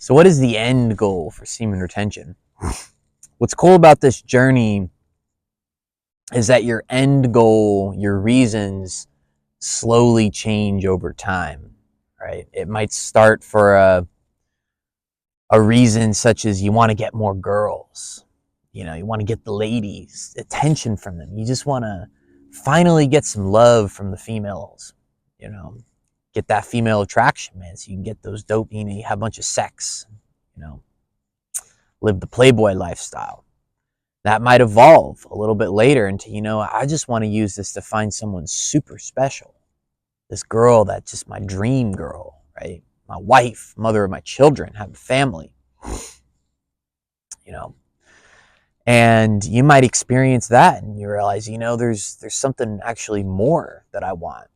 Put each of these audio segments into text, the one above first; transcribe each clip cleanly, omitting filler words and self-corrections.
So what is the end goal for semen retention? What's cool about this journey is that your end goal, your reasons, slowly change over time, right? It might start for a reason such as you want to get more girls. You want to get the ladies, attention from them. You just want to finally get some love from the females, get that female attraction, man, so you can get those dopamine and you have a bunch of sex, live the Playboy lifestyle. That might evolve a little bit later into, I just want to use this to find someone super special. This girl that's just my dream girl, right? My wife, mother of my children, have a family, And you might experience that and you realize, there's something actually more that I want.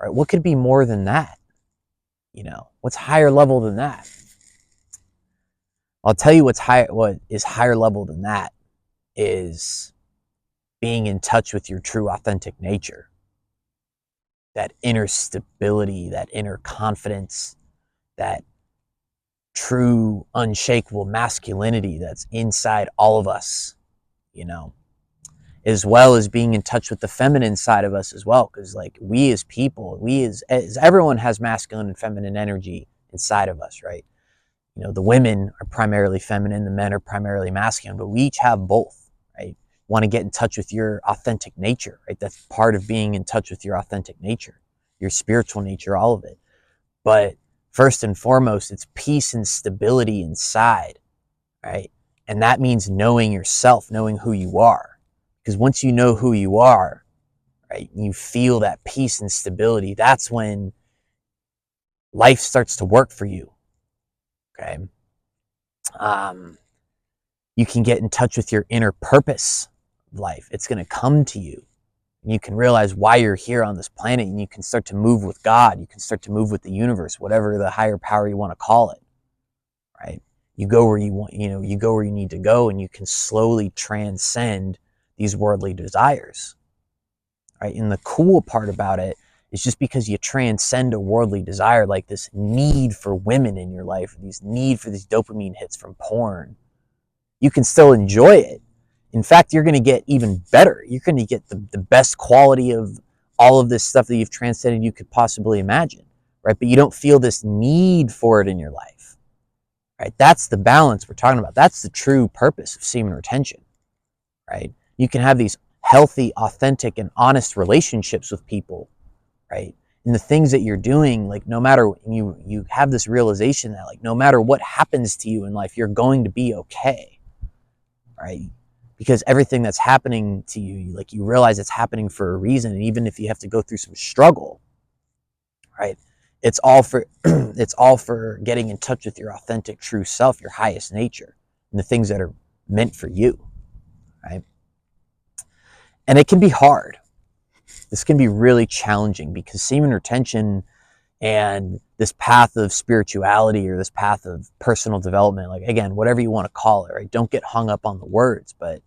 All right, what could be more than that? What's higher level than that? I'll tell you what is higher level than that is being in touch with your true authentic nature. That inner stability, that inner confidence, that true unshakable masculinity that's inside all of us, as well as being in touch with the feminine side of us as well. Because like we as people, as everyone has masculine and feminine energy inside of us, right? The women are primarily feminine, the men are primarily masculine, but we each have both, right? Want to get in touch with your authentic nature, right? That's part of being in touch with your authentic nature, your spiritual nature, all of it. But first and foremost, it's peace and stability inside, right? And that means knowing yourself, knowing who you are. Because once you know who you are, right, you feel that peace and stability, that's when life starts to work for you, okay? You can get in touch with your inner purpose of life. It's going to come to you. And you can realize why you're here on this planet, and you can start to move with God. You can start to move with the universe, whatever the higher power you want to call it, right? You go where you want, you go where you need to go, and you can slowly transcend these worldly desires, right? And the cool part about it is just because you transcend a worldly desire, like this need for women in your life, these need for these dopamine hits from porn, you can still enjoy it. In fact, you're going to get even better. You're going to get the best quality of all of this stuff that you've transcended you could possibly imagine, right? But you don't feel this need for it in your life, right? That's the balance we're talking about. That's the true purpose of semen retention, right? You can have these healthy, authentic, and honest relationships with people, right? And the things that you're doing, like no matter, you have this realization that like no matter what happens to you in life, you're going to be okay, right? Because everything that's happening to you, like you realize it's happening for a reason. And even if you have to go through some struggle, right? It's all for it's all for getting in touch with your authentic true self, your highest nature, and the things that are meant for you, right? And it can be hard. This can be really challenging because semen retention and this path of spirituality or this path of personal development, like again, whatever you want to call it, right? Don't get hung up on the words, but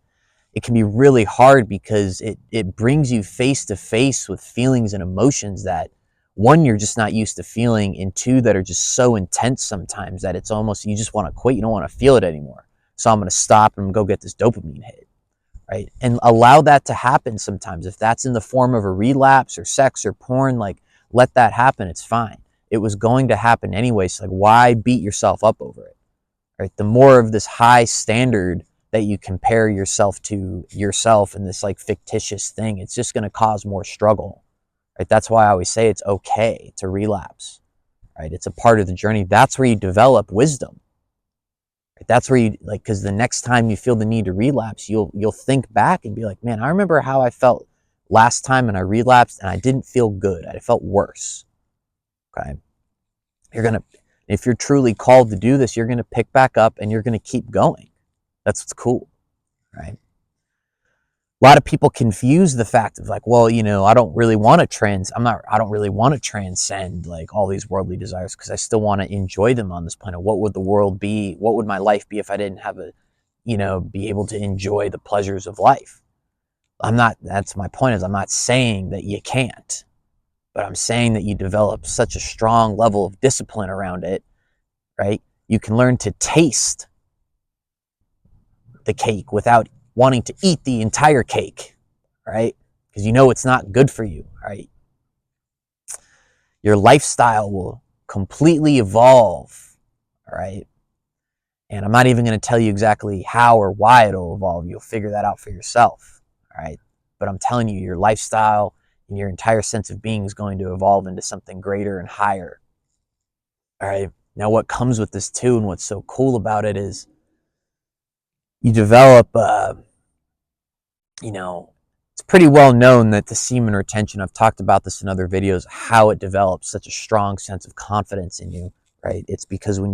it can be really hard because it brings you face to face with feelings and emotions that one, you're just not used to feeling, and two, that are just so intense sometimes that it's almost, you just want to quit. You don't want to feel it anymore. So I'm going to stop and go get this dopamine hit, right? And allow that to happen sometimes. If that's in the form of a relapse or sex or porn, like let that happen. It's fine. It was going to happen anyway. So like, why beat yourself up over it, right? The more of this high standard that you compare yourself to yourself in this like fictitious thing, it's just going to cause more struggle, right? That's why I always say it's okay to relapse, right? It's a part of the journey. That's where you develop wisdom, right? That's where you like, because the next time you feel the need to relapse, you'll think back and be like, man, I remember how I felt last time and I relapsed and I didn't feel good. I felt worse. Okay. If you're truly called to do this, you're going to pick back up and you're going to keep going. That's what's cool, right? A lot of people confuse the fact of like, well, I don't really want to I don't really want to transcend like all these worldly desires because I still want to enjoy them on this planet. What would the world be? What would my life be if I didn't have be able to enjoy the pleasures of life? That's my point, is I'm not saying that you can't, but I'm saying that you develop such a strong level of discipline around it, right? You can learn to taste the cake without wanting to eat the entire cake, right? Because you know it's not good for you, right? Your lifestyle will completely evolve, all right? And I'm not even going to tell you exactly how or why it'll evolve. You'll figure that out for yourself, all right? But I'm telling you, your lifestyle and your entire sense of being is going to evolve into something greater and higher, all right? Now, what comes with this too, and what's so cool about it is you develop, it's pretty well known that the semen retention, I've talked about this in other videos, how it develops such a strong sense of confidence in you, right? It's because when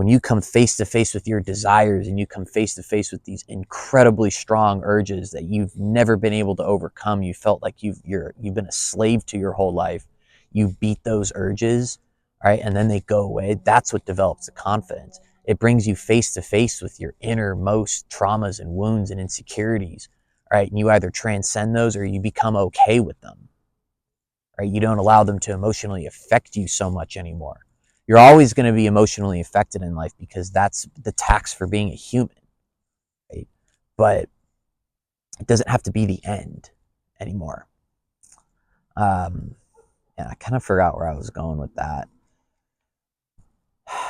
you come face to face with your desires and you come face to face with these incredibly strong urges that you've never been able to overcome, you felt like you've been a slave to your whole life. You beat those urges, right? And then they go away. That's what develops the confidence. It brings you face to face with your innermost traumas and wounds and insecurities, right? And you either transcend those or you become okay with them, right? You don't allow them to emotionally affect you so much anymore. You're always going to be emotionally affected in life because that's the tax for being a human, right? But it doesn't have to be the end anymore. And I kind of forgot where I was going with that.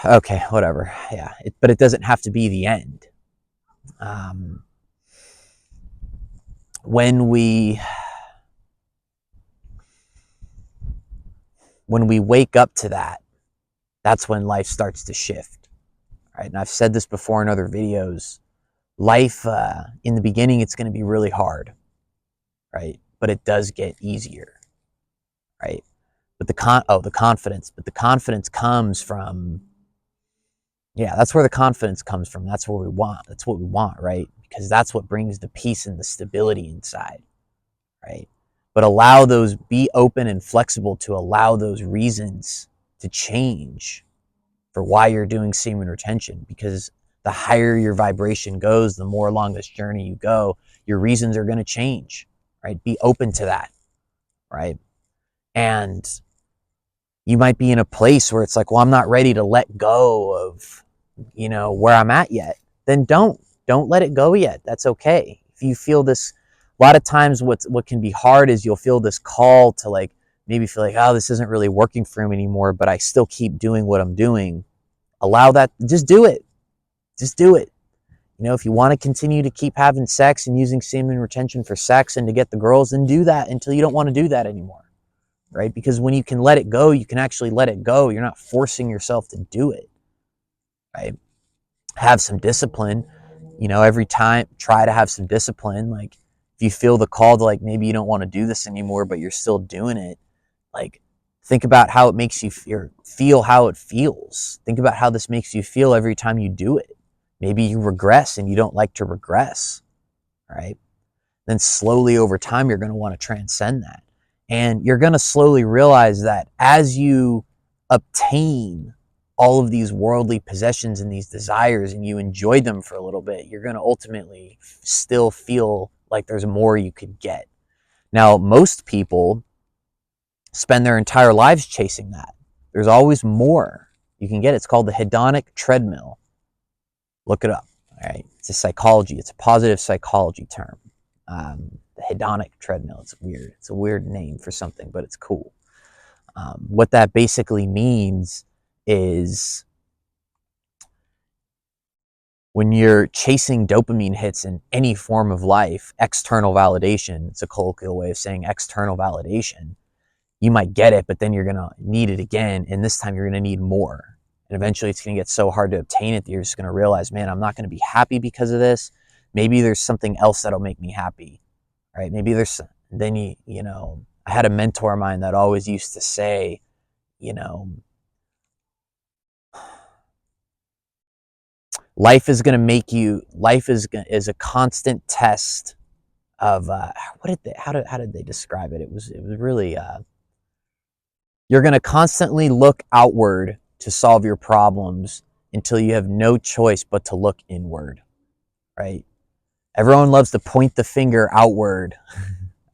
Okay, whatever. Yeah, but it doesn't have to be the end. When we wake up to that, that's when life starts to shift, right? And I've said this before in other videos. Life, in the beginning, it's going to be really hard, right? But it does get easier, right? But the confidence. But the confidence comes from, that's where the confidence comes from. That's what we want. That's what we want, right? Because that's what brings the peace and the stability inside, right? But be open and flexible to allow those reasons to change for why you're doing semen retention. Because the higher your vibration goes, the more along this journey you go, your reasons are going to change, right? Be open to that, right? And you might be in a place where it's like, well, I'm not ready to let go of, where I'm at yet. Then don't let it go yet. That's okay. If you feel this, a lot of times what can be hard is you'll feel this call to like, maybe feel like, oh, this isn't really working for me anymore, but I still keep doing what I'm doing. Allow that. Just do it. Just do it. If you want to continue to keep having sex and using semen retention for sex and to get the girls, then do that until you don't want to do that anymore, right? Because when you can let it go, you can actually let it go. You're not forcing yourself to do it, right? Have some discipline, every time. Try to have some discipline. Like if you feel the call to like, maybe you don't want to do this anymore, but you're still doing it, like think about how it makes you feel how it feels. Think about how this makes you feel every time you do it. Maybe you regress and you don't like to regress, right? Then slowly over time, you're going to want to transcend that. And you're going to slowly realize that as you obtain all of these worldly possessions and these desires and you enjoy them for a little bit, you're going to ultimately still feel like there's more you could get. Now, most people spend their entire lives chasing that. There's always more you can get. It's called the hedonic treadmill. Look it up. All right. It's a positive psychology term. The hedonic treadmill. It's a weird name for something, but it's cool. What that basically means is when you're chasing dopamine hits in any form of life, external validation, it's a colloquial way of saying external validation, you might get it, but then you're going to need it again. And this time you're going to need more. And eventually it's going to get so hard to obtain it that you're just going to realize, man, I'm not going to be happy because of this. Maybe there's something else that'll make me happy, right? Maybe then I had a mentor of mine that always used to say, life is a constant test of, how did they describe it? It was really, you're going to constantly look outward to solve your problems until you have no choice but to look inward, right? Everyone loves to point the finger outward.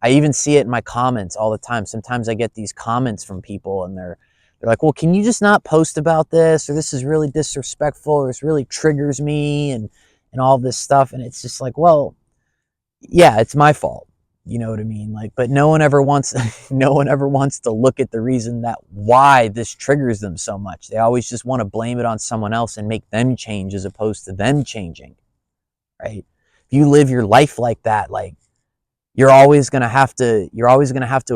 I even see it in my comments all the time. Sometimes I get these comments from people and they're They're like, well, can you just not post about this? Or this is really disrespectful, or this really triggers me, and all this stuff. And it's just like, well, yeah, it's my fault. You know what I mean? Like, but no one ever wants no one ever wants to look at the reason that why this triggers them so much. They always just want to blame it on someone else and make them change as opposed to them changing. Right? If you live your life like that, like you're always gonna have to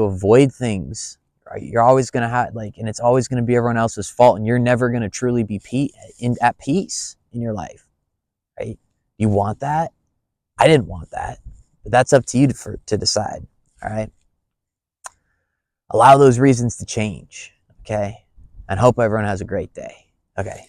avoid things. Right? You're always gonna have like, and it's always gonna be everyone else's fault, and you're never gonna truly be at peace in your life. Right? You want that? I didn't want that. But that's up to you to decide. All right. Allow those reasons to change. Okay. And hope everyone has a great day. Okay.